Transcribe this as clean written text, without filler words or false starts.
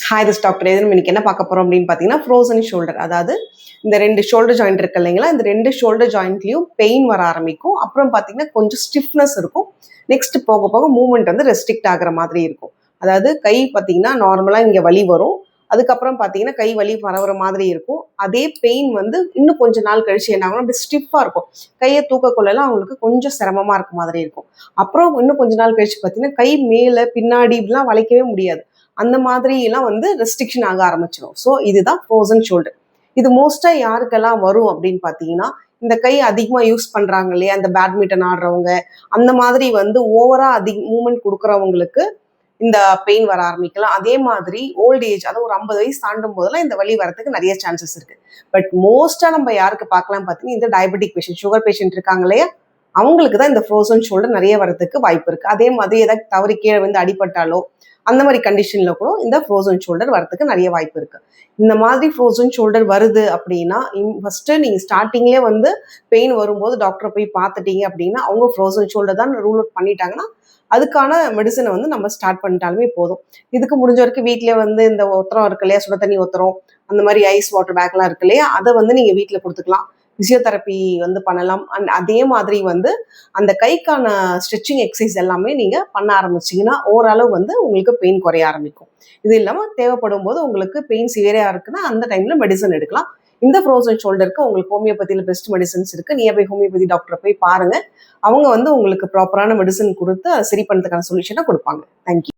Hi this doctor எதுவும் இன்னைக்கு என்ன பார்க்க போகிறோம் அப்படின்னு பார்த்தீங்கன்னா ஃப்ரோசன் ஷோல்டர். அதாவது இந்த 2 ஷோல்டர் ஜாயிண்ட் இருக்கு இல்லைங்களா, இந்த 2 ஷோல்டர் ஜாயிண்ட்லையும் பெயின் வர ஆரம்பிக்கும். அப்புறம் பார்த்தீங்கன்னா கொஞ்சம் ஸ்டிஃப்னஸ் இருக்கும். நெக்ஸ்ட் போக போக மூவ்மெண்ட் வந்து ரெஸ்ட்ரிக்ட் ஆகிற மாதிரி இருக்கும். அதாவது கை பார்த்தீங்கன்னா நார்மலாக இங்கே வலி வரும். அதுக்கப்புறம் பார்த்தீங்கன்னா கை வலி பரவுற மாதிரி இருக்கும். அதே பெயின் வந்து இன்னும் கொஞ்ச நாள் கழிச்சு என்ன ஆகும், அப்படி ஸ்டிஃபாக இருக்கும். கையை தூக்கக்குள்ளெல்லாம் அவங்களுக்கு கொஞ்சம் சிரமமாக இருக்க மாதிரி இருக்கும். அப்புறம் இன்னும் கொஞ்ச நாள் கழிச்சு பார்த்தீங்கன்னா கை மேலே பின்னாடி இப்படிலாம் வளைக்கவே முடியாது. அந்த மாதிரி எல்லாம் வந்து ரெஸ்ட்ரிக்ஷன் ஆக ஆரம்பிச்சிடும். ஸோ இதுதான் ஃப்ரோசன் ஷோல்டர். இது மோஸ்ட்டாக யாருக்கெல்லாம் வரும் அப்படின்னு பார்த்தீங்கன்னா, இந்த கை அதிகமாக யூஸ் பண்ணுறாங்க இல்லையா, இந்த பேட்மிண்டன் ஆடுறவங்க, அந்த மாதிரி வந்து ஓவராக மூவ்மெண்ட் கொடுக்குறவங்களுக்கு இந்த பெயின் வர ஆரம்பிக்கலாம். அதே மாதிரி ஓல்ட் ஏஜ், அதாவது ஒரு 50 வயசு தாண்டும் போதெல்லாம் இந்த வலி வரதுக்கு நிறைய சான்சஸ் இருக்கு. பட் மோஸ்ட்டாக நம்ம யாருக்கு பார்க்கலாம் பார்த்தீங்கன்னா, இந்த டயபெட்டிக் பேஷண்ட், சுகர் பேஷண்ட் இருக்காங்க இல்லையா, அவங்களுக்கு தான் இந்த ஃப்ரோசன் ஷோல்டர் நிறைய வரதுக்கு வாய்ப்பு இருக்கு. அதே மாதிரி ஏதாவது தவறி கீழே வந்து அடிபட்டாலோ அந்த மாதிரி கண்டிஷன்ல கூட இந்த ஃப்ரோசன் ஷோல்டர் வரதுக்கு நிறைய வாய்ப்பு இருக்கு. இந்த மாதிரி ஃப்ரோசன் ஷோல்டர் வருது அப்படின்னா, ஃபர்ஸ்ட் நீங்க ஸ்டார்டிங்லேயே வந்து பெயின் வரும்போது டாக்டரை போய் பார்த்துட்டீங்க அப்படின்னா, அவங்க ஃப்ரோசன் ஷோல்டர் தான் ரூல் அவுட் பண்ணிட்டாங்கன்னா அதுக்கான மெடிசனை வந்து நம்ம ஸ்டார்ட் பண்ணிட்டாலுமே போதும். இதுக்கு முடிஞ்ச வரைக்கும் வீட்டிலே வந்து இந்த ஒத்தரம் இருக்கு இல்லையா, சுட தண்ணி ஒத்தரம், அந்த மாதிரி ஐஸ் வாட்டர் பேக்லாம் இருக்கு இல்லையா, அதை வந்து நீங்க வீட்டில் கொடுத்துக்கலாம். பிசியோதெரப்பி வந்து பண்ணலாம். அண்ட் அதே மாதிரி வந்து அந்த கைக்கான ஸ்ட்ரெச்சிங் எக்ஸசைஸ் எல்லாமே நீங்க பண்ண ஆரம்பிச்சிங்கன்னா ஓரளவு வந்து உங்களுக்கு பெயின் குறைய ஆரம்பிக்கும். இது இல்லாமல் தேவைப்படும் போது உங்களுக்கு பெயின் சிவியரா இருக்குன்னா அந்த டைம்ல மெடிசன் எடுக்கலாம். இந்த ஃப்ரோசன் ஷோல்டருக்கு உங்களுக்கு ஹோமியோபதியில் பெஸ்ட் மெடிசன்ஸ் இருக்கு. நியர்பை ஹோமியோபதி டாக்டரை போய் பாருங்க. அவங்க வந்து உங்களுக்கு ப்ராப்பரான மெடிசன் கொடுத்து அதை சரி பண்ணுறதுக்கான சொல்யூஷனை கொடுப்பாங்க. தேங்க்யூ.